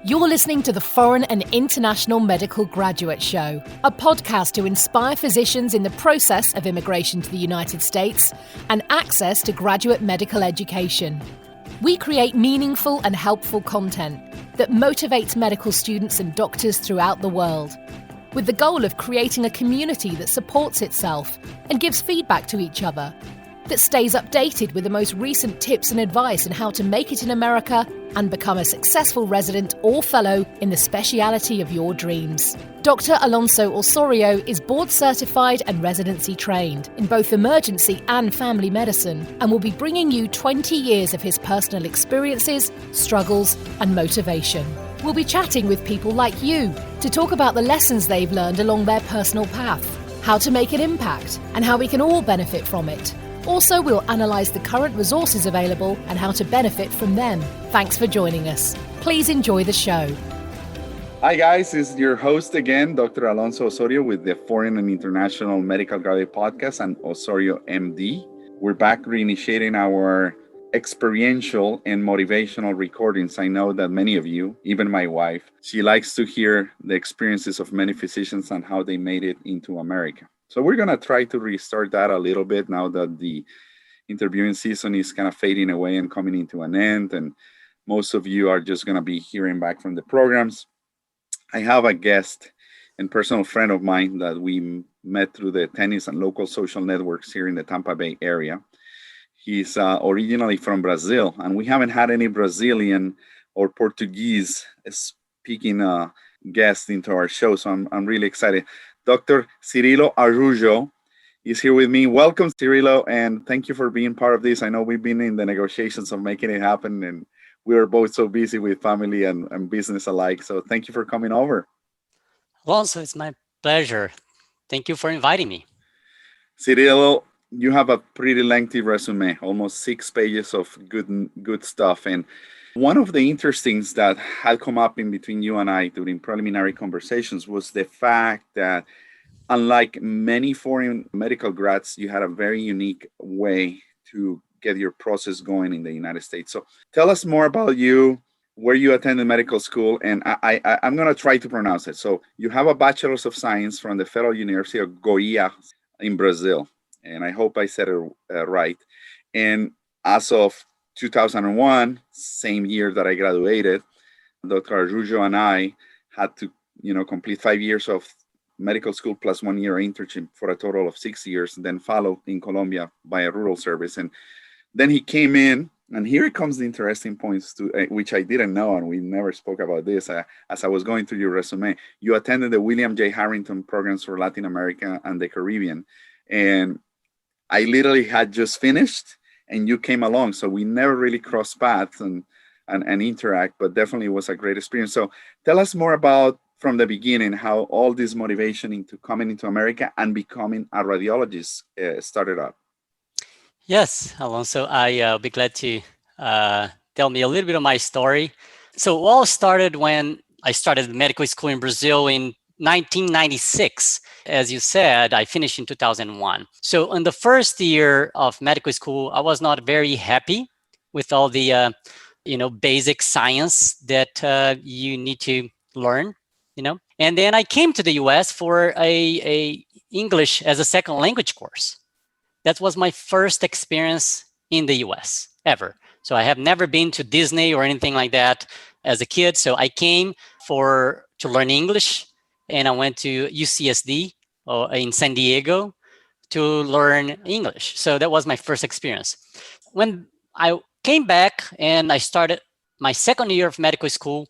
You're listening to the Foreign and International Medical Graduate Show, a podcast to inspire physicians in the process of immigration to the United States and access to graduate medical education. We create meaningful and helpful content that motivates medical students and doctors throughout the world, with the goal of creating a community that supports itself and gives feedback to each other, that stays updated with the most recent tips and advice on how to make it in America and become a successful resident or fellow in the specialty of your dreams. Dr. Alonso Osorio is board certified and residency trained in both emergency and family medicine and will be bringing you 20 years of his personal experiences, struggles, and motivation. We'll be chatting with people like you to talk about the lessons they've learned along their personal path, how to make an impact, and how we can all benefit from it. Also, we'll analyse the current resources available and how to benefit from them. Thanks for joining us. Please enjoy the show. Hi guys, this is your host again, Dr. Alonso Osorio with the Foreign and International Medical Graduate Podcast and Osorio MD. We're back reinitiating our experiential and motivational recordings. I know that many of you, even my wife, she likes to hear the experiences of many physicians and how they made it into America. So we're going to try to restart that a little bit now that the interviewing season is kind of fading away and coming into an end. And most of you are just going to be hearing back from the programs. I have a guest and personal friend of mine that we met through the tennis and local social networks here in the Tampa Bay area. He's originally from Brazil, and we haven't had any Brazilian or Portuguese speaking guests into our show. So I'm really excited. Dr. Cyrillo Araujo is here with me. Welcome, Cyrillo, and thank you for being part of this. I know we've been in the negotiations of making it happen, and we are both so busy with family and business alike. So thank you for coming over. Alonso, it's my pleasure. Thank you for inviting me. Cyrillo, you have a pretty lengthy resume, almost 6 pages of good stuff. And one of the interesting things that had come up in between you and I during preliminary conversations was the fact that unlike many foreign medical grads, you had a very unique way to get your process going in the United States. So tell us more about you, where you attended medical school, and I'm going to try to pronounce it. So you have a Bachelor's of Science from the Federal University of Goiás in Brazil, and I hope I said it right. And as of 2001, same year that I graduated, Dr. Araujo and I had to, complete 5 years of medical school plus 1 year internship for a total of 6 years, then followed in Colombia by a rural service. And then he came in, and here comes the interesting points to which I didn't know, and we never spoke about this as I was going through your resume. You attended the William J. Harrington programs for Latin America and the Caribbean, and I literally had just finished, and you came along. So we never really crossed paths and interact, but definitely was a great experience. So tell us more about, from the beginning, how all this motivation into coming into America and becoming a radiologist started up. Yes, Alonso, I'll be glad to tell me a little bit of my story. So it all started when I started medical school in Brazil in 1996. As you said, I finished in 2001. So in the first year of medical school, I was not very happy with all the, basic science that you need to learn, And then I came to the US for a English as a second language course. That was my first experience in the US ever. So I have never been to Disney or anything like that as a kid. So I came to learn English, and I went to UCSD in San Diego to learn English. So that was my first experience. When I came back and I started my second year of medical school,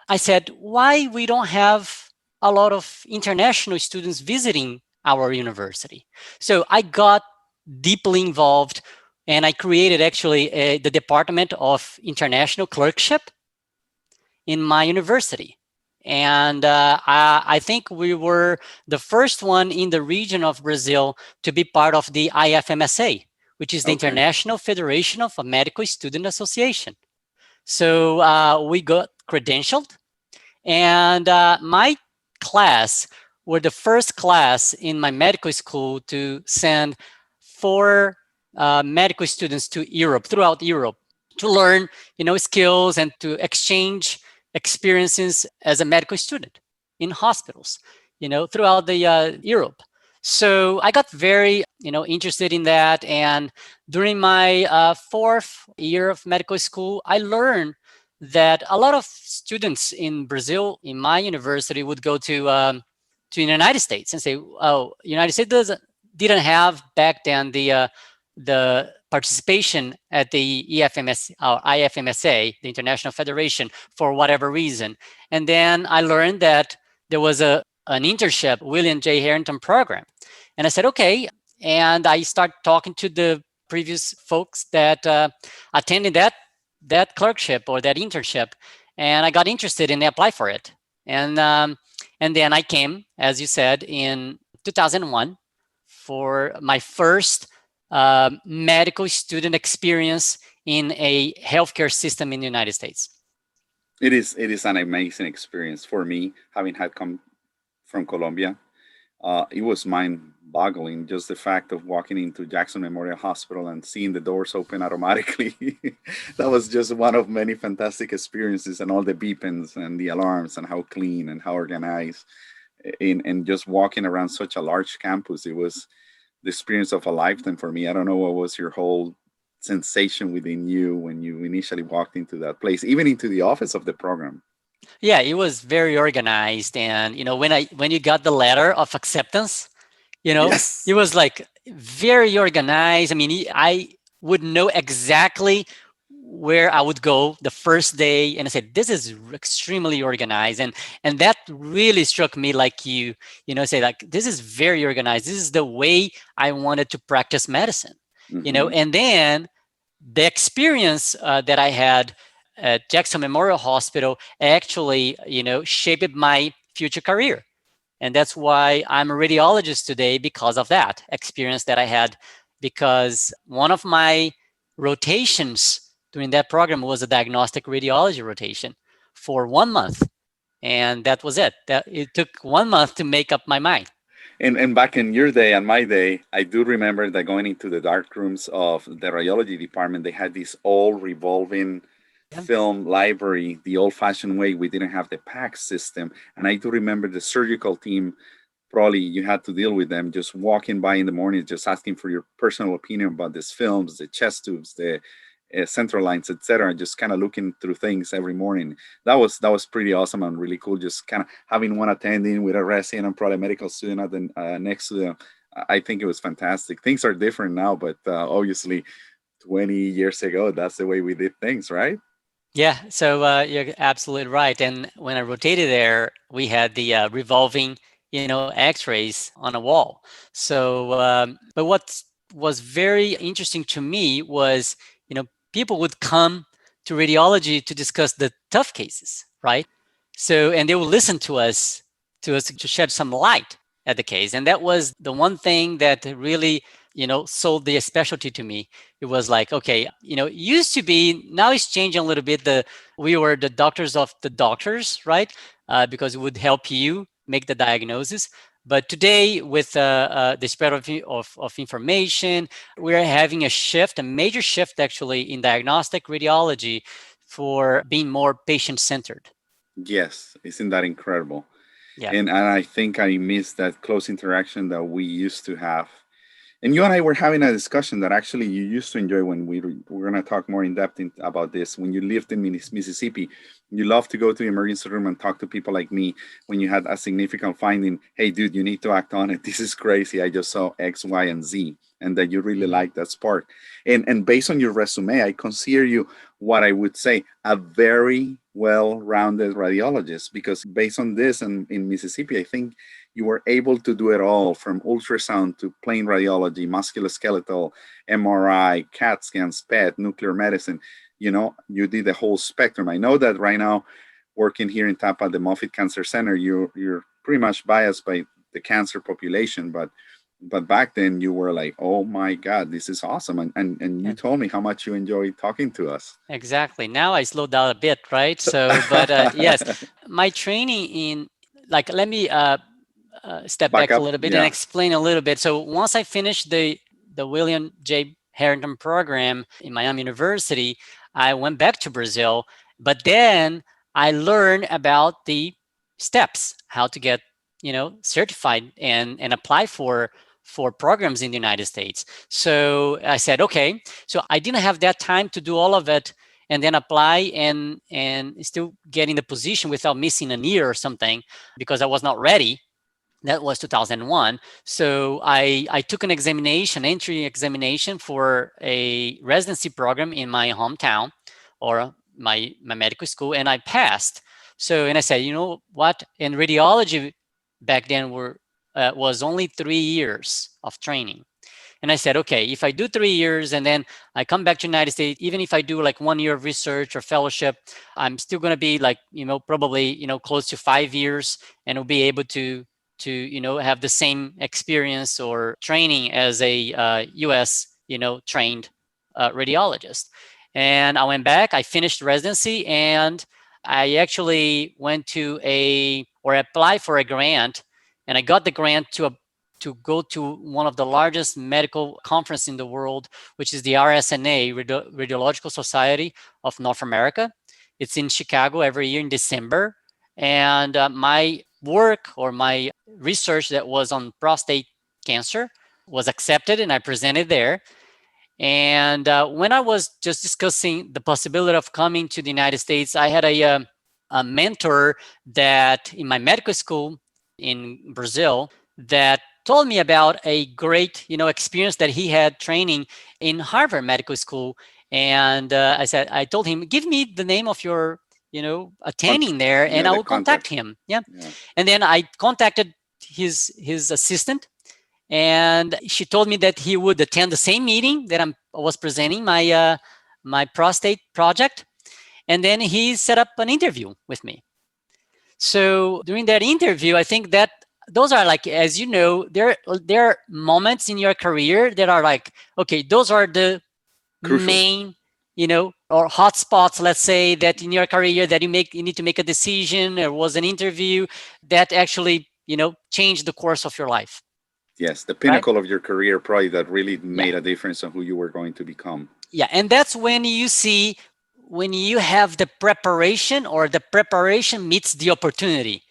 I said, why we don't have a lot of international students visiting our university? So I got deeply involved, and I created actually the Department of International Clerkship in my university. And I think we were the first one in the region of Brazil to be part of the IFMSA, which is the International Federation of Medical Student Association. So we got credentialed, and my class were the first class in my medical school to send 4 medical students to Europe, throughout Europe, to learn, skills and to exchange experiences as a medical student in hospitals, throughout the Europe. So I got very, interested in that. And during my fourth year of medical school, I learned that a lot of students in Brazil, in my university, would go to the United States and say, "Oh, United States didn't have back then the participation at the EFMS or IFMSA, the International Federation, for whatever reason." And then I learned that there was an internship, William J. Harrington program. And I said, okay. And I started talking to the previous folks that attended that clerkship or that internship. And I got interested and applied for it. And then I came, as you said, in 2001 for my first medical student experience in a healthcare system in the United States. It is an amazing experience for me, having had come from Colombia. It was mind-boggling, just the fact of walking into Jackson Memorial Hospital and seeing the doors open automatically. That was just one of many fantastic experiences, and all the beepings and the alarms and how clean and how organized. And just walking around such a large campus, it was the experience of a lifetime for me. I don't know what was your whole sensation within you when you initially walked into that place, even into the office of the program. Yeah, it was very organized. And, when you got the letter of acceptance, Yes. It was like very organized. I mean, I would know exactly where I would go the first day. And I said, this is extremely organized. And that really struck me, like say like, this is very organized. This is the way I wanted to practice medicine, and then the experience that I had at Jackson Memorial Hospital actually, shaped my future career. And that's why I'm a radiologist today, because of that experience that I had. Because one of my rotations during that program was a diagnostic radiology rotation for 1 month. And that was it. It took 1 month to make up my mind. And back in your day and my day, I do remember that going into the dark rooms of the radiology department, they had this all revolving film library, the old-fashioned way. We didn't have the PACS system. And I do remember the surgical team, probably you had to deal with them just walking by in the morning, just asking for your personal opinion about these films, the chest tubes, the central lines, etc. Just kind of looking through things every morning. That was pretty awesome and really cool. Just kind of having one attending with a resident and probably a medical student at the, next to them. I think it was fantastic. Things are different now, but obviously 20 years ago, that's the way we did things, right? Yeah, so you're absolutely right. And when I rotated there, we had the revolving, X-rays on a wall. So, but what was very interesting to me was, people would come to radiology to discuss the tough cases, right? So, and they would listen to us to shed some light at the case. And that was the one thing that really, sold the specialty to me. It was like, okay, it used to be, now it's changing a little bit. We were the doctors of the doctors, right? Because it would help you make the diagnosis. But today, with the spread of information, we are having a major shift actually in diagnostic radiology for being more patient-centered. Yes, isn't that incredible? Yeah. And I think I miss that close interaction that we used to have. And you and I were having a discussion that actually you used to enjoy when we're going to talk more in depth about this. When you lived in Mississippi, you love to go to the emergency room and talk to people like me when you had a significant finding. Hey, dude, you need to act on it. This is crazy. I just saw X, Y, and Z. And that you really like that spark. And based on your resume, I consider you what I would say a very well-rounded radiologist, because based on this and in Mississippi, I think you were able to do it all, from ultrasound to plain radiology, musculoskeletal, MRI, CAT scans, PET, nuclear medicine. You did the whole spectrum. I know that right now, working here in Tampa at the Moffitt Cancer Center, you're pretty much biased by the cancer population, but back then you were like, oh my God, this is awesome. And you told me how much you enjoy talking to us. Exactly. Now I slowed down a bit, right? So, but yes, my training in, like, let me step back a little bit and explain a little bit. So once I finished the William J. Harrington program in Miami University, I went back to Brazil. But then I learned about the steps, how to get, certified and apply for programs in the United States. So I said, okay. So I didn't have that time to do all of it and then apply and still get in the position without missing a year or something because I was not ready. That was 2001. So I took an entry examination for a residency program in my hometown or my medical school, and I passed. So, and I said, you know what? In radiology back then was only 3 years of training. And I said, okay, if I do 3 years and then I come back to the United States, even if I do like 1 year of research or fellowship, I'm still going to be like, probably, close to 5 years and will be able to have the same experience or training as a US, trained radiologist. And I went back, I finished residency, and I actually went to applied for a grant, and I got the grant to go to one of the largest medical conferences in the world, which is the RSNA, Radiological Society of North America. It's in Chicago every year in December. And my work or my research that was on prostate cancer was accepted, and I presented there. And when I was just discussing the possibility of coming to the United States, I had a mentor that in my medical school in Brazil that told me about a great, experience that he had training in Harvard Medical School. And I told him, give me the name of your, attending there, and I will contact him. Yeah. And then I contacted his assistant, and she told me that he would attend the same meeting that I was presenting my my prostate project. And then he set up an interview with me. So during that interview, I think that those are like, as you know, there are moments in your career that are like, okay, those are the crucial main, or hotspots, let's say, that in your career that you need to make a decision. There was an interview that actually, changed the course of your life. Yes, the pinnacle of your career, probably, that really made a difference on who you were going to become. Yeah, and that's when you see, when you have the preparation, or the preparation meets the opportunity.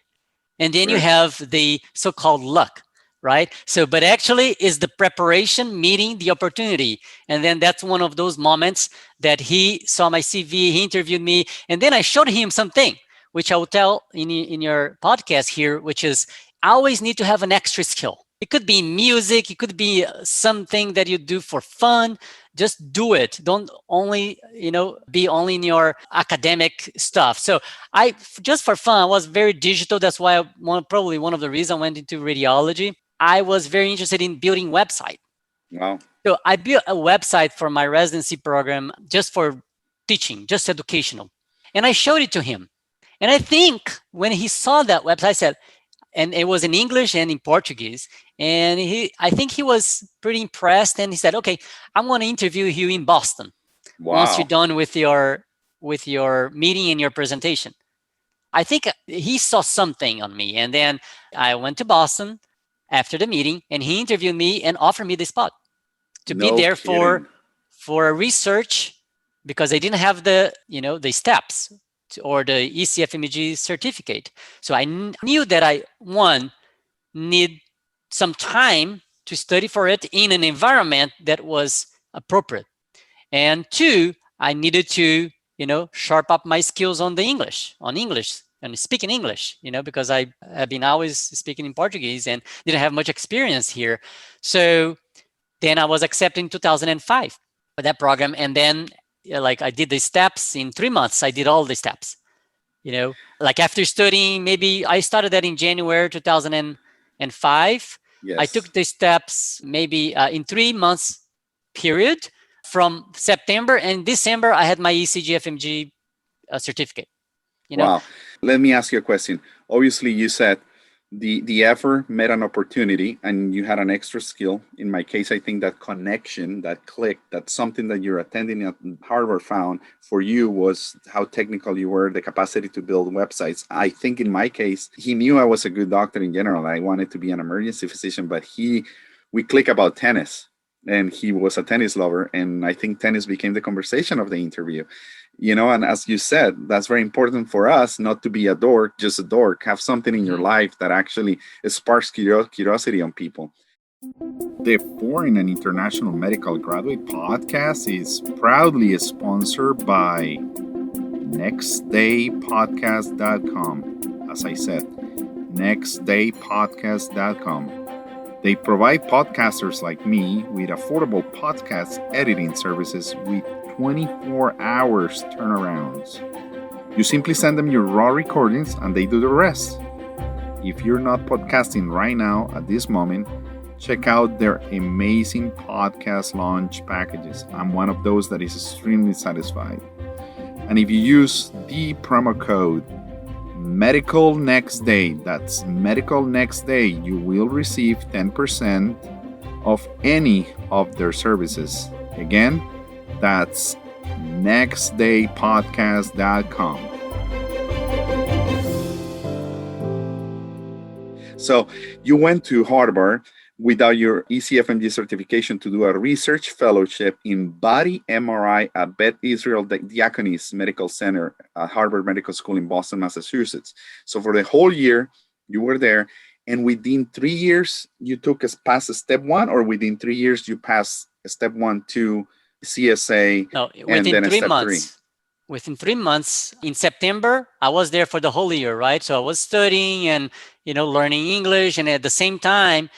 And then you have the so-called luck, right? So, but actually is the preparation meeting the opportunity. And then that's one of those moments that he saw my CV, he interviewed me, and then I showed him something, which I will tell in your podcast here, which is I always need to have an extra skill. It could be music, it could be something that you do for fun. Just do it. Don't only, be only in your academic stuff. So I, just for fun, I was very digital. That's why probably one of the reasons I went into radiology. I was very interested in building website. Wow. So I built a website for my residency program just for teaching, just educational. And I showed it to him. And I think when he saw that website, I said, and it was in English and in Portuguese. And I think he was pretty impressed. And he said, okay, I'm going to interview you in Boston. Wow. Once you're done with your meeting and your presentation. I think he saw something on me. And then I went to Boston after the meeting, and he interviewed me and offered me the spot to be there for a research, because I didn't have the steps or the ECFMG certificate. So I knew that I, one, need some time to study for it in an environment that was appropriate. And two, I needed to, sharp up my skills on English and speaking English, because I have been always speaking in Portuguese and didn't have much experience here. So then I was accepted in 2005 for that program. And then I did the steps in 3 months. I did all the steps, after studying, maybe I started that in January 2005. Yes. I took the steps maybe in 3 months period from September, and December I had my ECG-FMG certificate. Wow. Let me ask you a question. Obviously, you said the effort met an opportunity and you had an extra skill. In my case, I think that connection, that click, that something that you're attending at Harvard found for you was how technical you were, the capacity to build websites. I think in my case, he knew I was a good doctor in general. I wanted to be an emergency physician, but we click about tennis. and he was a tennis lover, and I think tennis became the conversation of the interview. And as you said, that's very important for us, not to be a dork, just a dork. Have something in your life that actually sparks curiosity on people. The Foreign and International Medical Graduate Podcast is proudly sponsored by nextdaypodcast.com. As I said, nextdaypodcast.com. They provide podcasters like me with affordable podcast editing services with 24 hours turnarounds. You simply send them your raw recordings and they do the rest. If you're not podcasting right now at this moment, check out their amazing podcast launch packages. I'm one of those that is extremely satisfied. And if you use the promo code Medical Next Day, that's Medical Next Day, you will receive 10% of any of their services. Again, that's nextdaypodcast.com. So you went to Harvard without your ECFMG certification to do a research fellowship in body MRI at Beth Israel Diaconess Medical Center at Harvard Medical School in Boston, Massachusetts. So for the whole year, you were there, and within 3 years, you took us past step 1, or within 3 years, you passed step 1 to CSA, No, and then within 3 step months. 3. Within 3 months, in September, I was there for the whole year, right? So I was studying and, learning English, and at the same time,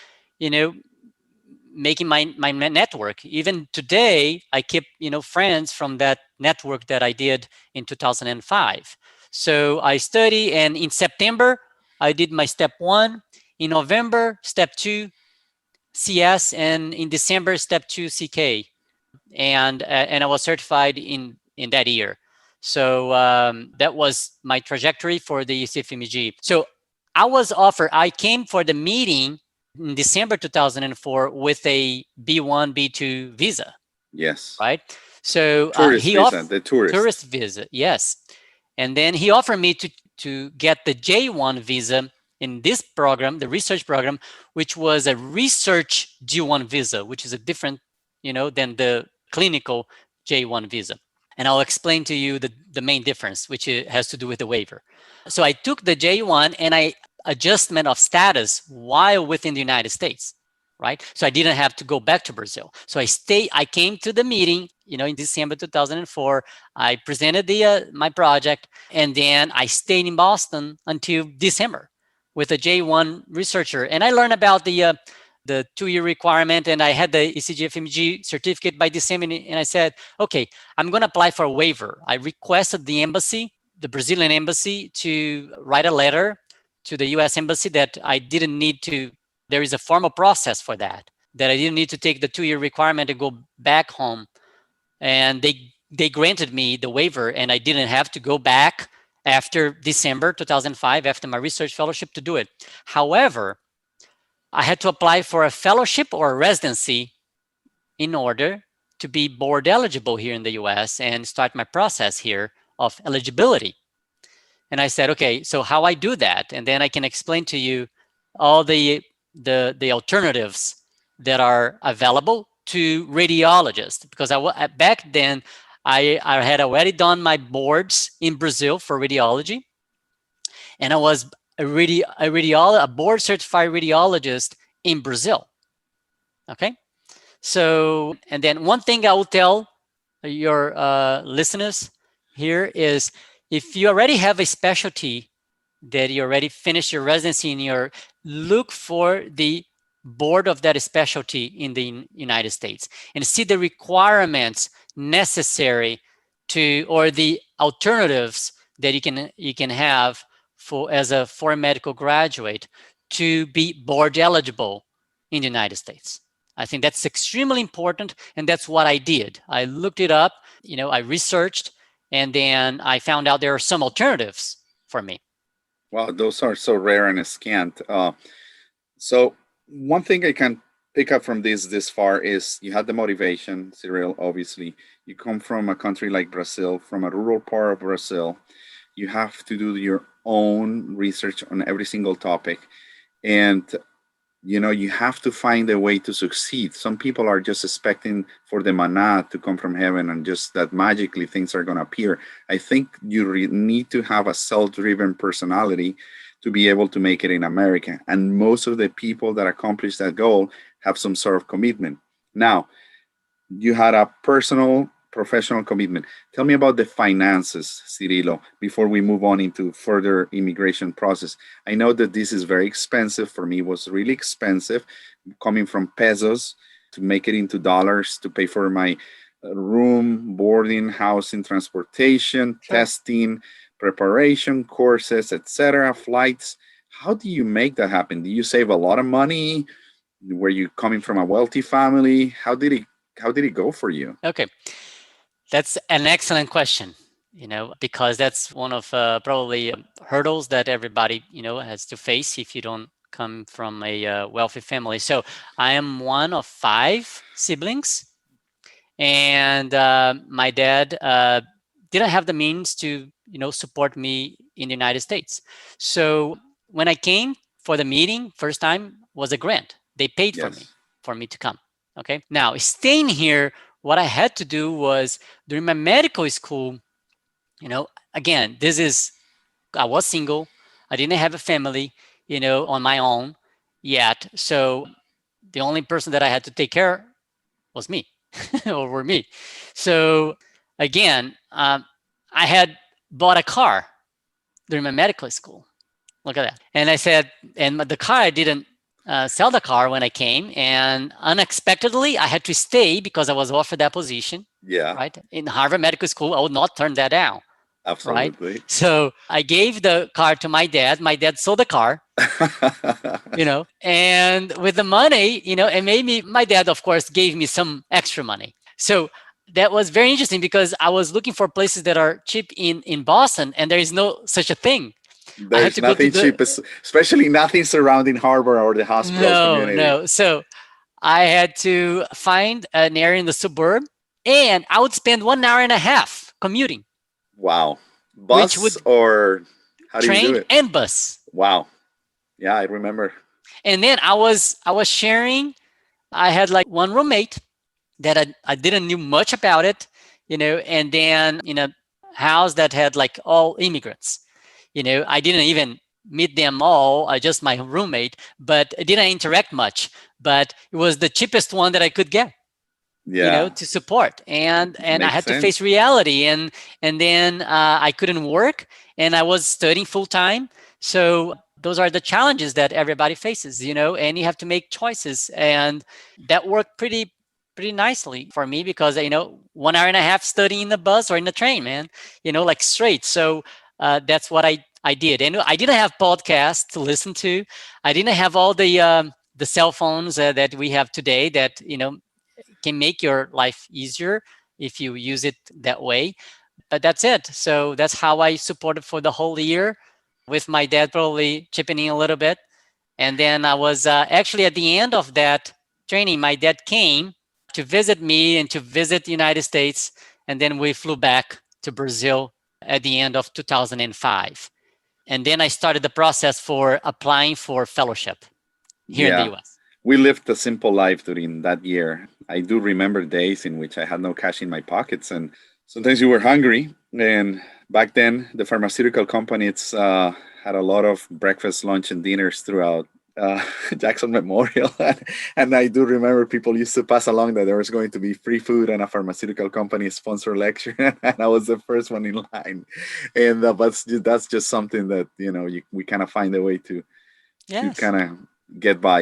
making my network. Even today, I keep, friends from that network that I did in 2005. So I study, and in September, I did my step 1. In November, step 2, CS, and in December, step 2, CK. And I was certified in that year. So that was my trajectory for the CFMG. So I came for the meeting in December 2004 with a B1, B2 visa. Yes. Right? So tourist visa, yes. And then he offered me to get the J1 visa in this program, the research program, which was a research G1 visa, which is a different, than the clinical J1 visa. And I'll explain to you the main difference, which has to do with the waiver. So I took the J1 and adjustment of status while within the United States, right? So I didn't have to go back to Brazil. So I came to the meeting, in December 2004. I presented my project, and then I stayed in Boston until December with a J1 researcher. And I learned about the 2-year requirement, and I had the ECG-FMG certificate by December, and I said, okay, I'm going to apply for a waiver. I requested the Brazilian embassy, to write a letter to the US embassy that I didn't need to, there is a formal process for that I didn't need to take the 2-year requirement and go back home. And they granted me the waiver, and I didn't have to go back after December 2005, after my research fellowship, to do it. However, I had to apply for a fellowship or a residency in order to be board eligible here in the US and start my process here of eligibility. And I said, okay, so how I do that? And then I can explain to you all the alternatives that are available to radiologists, because back then I had already done my boards in Brazil for radiology, and I was a board certified radiologist in Brazil. Okay, so, and then one thing I will tell your listeners here is, if you already have a specialty that you already finished your residency in, look for the board of that specialty in the United States and see the requirements necessary or the alternatives that you can have as a foreign medical graduate to be board eligible in the United States. I think that's extremely important, and that's what I did. I looked it up, I researched, and then I found out there are some alternatives for me. Wow, those are so rare and scant. So one thing I can pick up from this far is you had the motivation, Cyril, obviously. You come from a country like Brazil, from a rural part of Brazil. You have to do your own research on every single topic. And You have to find a way to succeed. Some people are just expecting for the manna to come from heaven and just that magically things are going to appear. I think you need to have a self-driven personality to be able to make it in America. And most of the people that accomplish that goal have some sort of commitment. Now, you had a personal, professional commitment. Tell me about the finances, Cirillo, before we move on into further immigration process. I know that this is very expensive. For me, it was really expensive coming from pesos to make it into dollars to pay for my room, boarding, housing, transportation, testing, preparation, courses, etc., flights. How do you make that happen? Do you save a lot of money? Were you coming from a wealthy family? How did it go for you? Okay. That's an excellent question, because that's one of probably hurdles that everybody, has to face if you don't come from a wealthy family. So I am one of 5 siblings, and my dad didn't have the means to, support me in the United States. So when I came for the meeting, first time was a grant. They paid for me to come. Okay. Now staying here, what I had to do was during my medical school, again, I was single. I didn't have a family, on my own yet. So the only person that I had to take care was me or were me. So again, I had bought a car during my medical school. Look at that. And I said, and the car, I didn't sell the car when I came, and unexpectedly I had to stay because I was offered that position. Yeah. Right. In Harvard Medical School, I would not turn that down. Absolutely. Right? So I gave the car to my dad. My dad sold the car, and with the money, it made me, my dad, of course, gave me some extra money. So that was very interesting because I was looking for places that are cheap in Boston, and there is no such a thing. There's nothing cheap, especially nothing surrounding Harbor or the hospital community. No. So I had to find an area in the suburb, and I would spend 1.5 hours commuting. Wow. Bus or how do you do it? Train and bus. Wow. Yeah, I remember. And then I was sharing. I had like one roommate that I didn't know much about it, and then in a house that had like all immigrants. I didn't even meet them all, just my roommate, but I didn't interact much. But it was the cheapest one that I could get, to support. And I had to face reality. And then I couldn't work, and I was studying full time. So those are the challenges that everybody faces, and you have to make choices. And that worked pretty nicely for me because, 1.5 hours studying in the bus or in the train, man, like straight. So that's what I did. And I didn't have podcasts to listen to. I didn't have all the cell phones that we have today that, can make your life easier if you use it that way. But that's it. So that's how I supported for the whole year, with my dad probably chipping in a little bit. And then I was actually at the end of that training, my dad came to visit me and to visit the United States. And then we flew back to Brazil at the end of 2005. And then I started the process for applying for fellowship here in the US. We lived a simple life during that year. I do remember days in which I had no cash in my pockets, and sometimes you were hungry. And back then, the pharmaceutical companies had a lot of breakfast, lunch, and dinners throughout Jackson Memorial. And I do remember people used to pass along that there was going to be free food and a pharmaceutical company sponsor lecture. And I was the first one in line. And but that's just something that, we kind of find a way to kind of get by,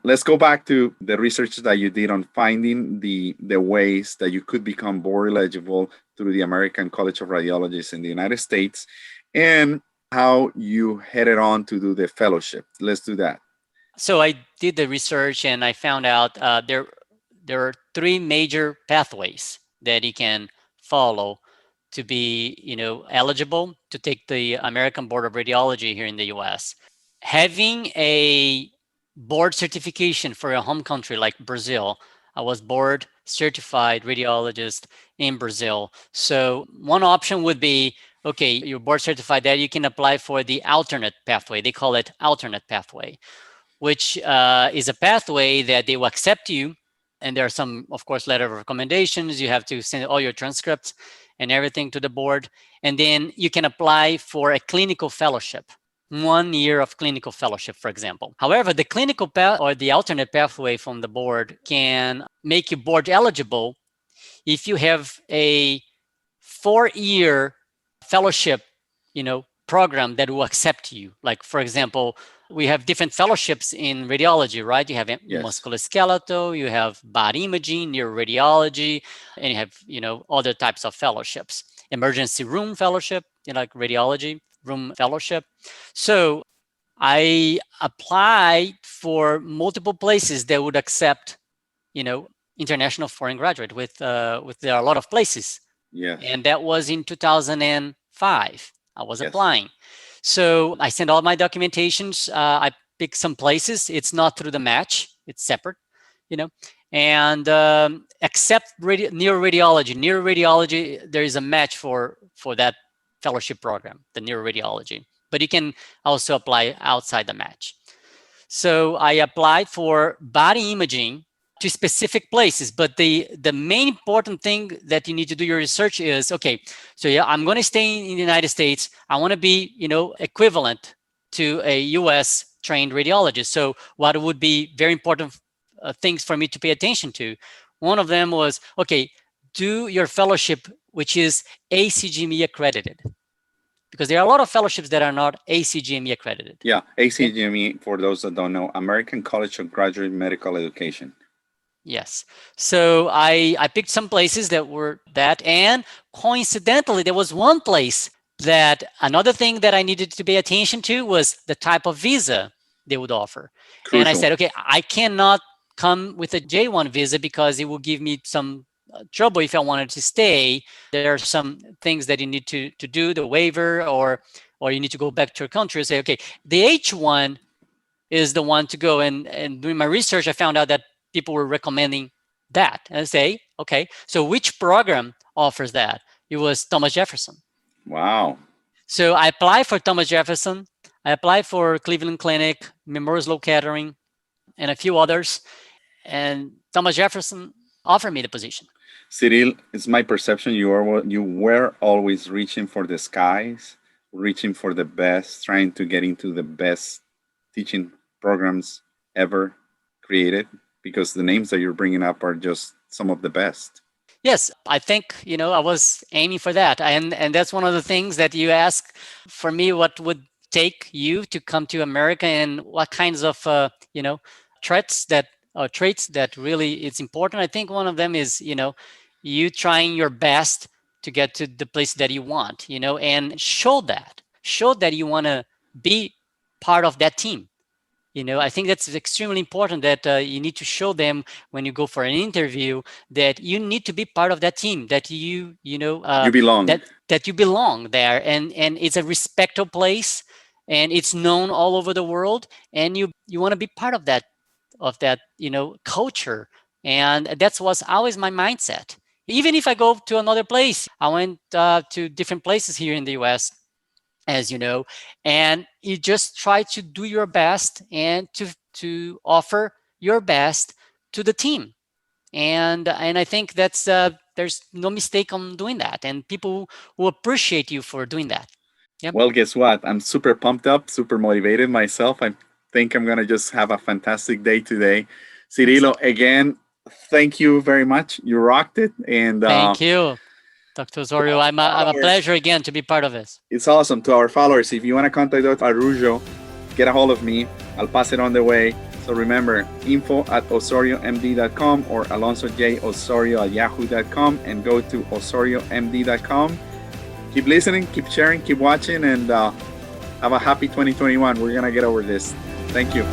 Let's go back to the research that you did on finding the ways that you could become board eligible through the American College of Radiologists in the United States, and how you headed on to do the fellowship. Let's do that. So I did the research, and I found out there are 3 major pathways that you can follow to be, eligible to take the American Board of Radiology here in the US. Having a board certification for a home country like Brazil. I was board certified radiologist in Brazil. So one option would be, okay, you're board certified, that you can apply for the alternate pathway. They call it alternate pathway, which is a pathway that they will accept you. And there are some, of course, letter of recommendations. You have to send all your transcripts and everything to the board. And then you can apply for a clinical fellowship, 1 year of clinical fellowship, for example. However, the clinical path or the alternate pathway from the board can make you board eligible if you have a 4-year fellowship, program that will accept you. Like, for example, we have different fellowships in radiology, right? You have musculoskeletal, you have body imaging, neuroradiology, and you have, other types of fellowships. Emergency room fellowship, like radiology room fellowship. So I applied for multiple places that would accept, international foreign graduate with there are a lot of places. Yeah. And that was in 2005. I was applying. So I sent all my documentations. I picked some places. It's not through the match. It's separate, and except neuroradiology. Neuroradiology, there is a match for that fellowship program, the neuroradiology. But you can also apply outside the match. So I applied for body imaging to specific places. But the main important thing that you need to do your research is, okay, so I'm going to stay in the United States. I want to be, equivalent to a US trained radiologist. So what would be very important things for me to pay attention to? One of them was, okay, do your fellowship, which is ACGME accredited. Because there are a lot of fellowships that are not ACGME accredited. Yeah, ACGME, for those that don't know, American College of Graduate Medical Education. Yes. So I picked some places that were that. And coincidentally, there was one place that another thing that I needed to pay attention to was the type of visa they would offer. Crucial. And I said, okay, I cannot come with a J1 visa because it will give me some trouble if I wanted to stay. There are some things that you need to do, the waiver, or you need to go back to your country and say, okay, the H1 is the one to go. And doing my research, I found out that people were recommending that. And I say, okay, so which program offers that? It was Thomas Jefferson. Wow. So I applied for Thomas Jefferson. I applied for Cleveland Clinic, Memorial Sloan Kettering, and a few others. And Thomas Jefferson offered me the position. Cyril, it's my perception you were always reaching for the skies, reaching for the best, trying to get into the best teaching programs ever created, because the names that you're bringing up are just some of the best. Yes, I think, I was aiming for that. And that's one of the things that you ask for me, what would take you to come to America and what kinds of, traits that really it's important. I think one of them is, you trying your best to get to the place that you want, and show that you want to be part of that team. I think that's extremely important that you need to show them when you go for an interview that you need to be part of that team, that you belong, that you belong there, and it's a respectable place, and it's known all over the world, and you want to be part of that culture, and that was always my mindset. Even if I go to another place, I went to different places here in the US, as you know, and you just try to do your best and to offer your best to the team. And I think that's there's no mistake on doing that, and people will appreciate you for doing that. Yep. Well, guess what? I'm super pumped up, super motivated myself. I think I'm going to just have a fantastic day today. Cyrillo, again, thank you very much. You rocked it. And thank you, Dr. Osorio. I'm a pleasure again to be part of this. It's awesome. To our followers, if you want to contact Dr. Araujo, get a hold of me. I'll pass it on the way. So remember, info@osoriomd.com or alonsoj.osorio@yahoo.com, and go to osoriomd.com. Keep listening, keep sharing, keep watching, and have a happy 2021. We're going to get over this. Thank you.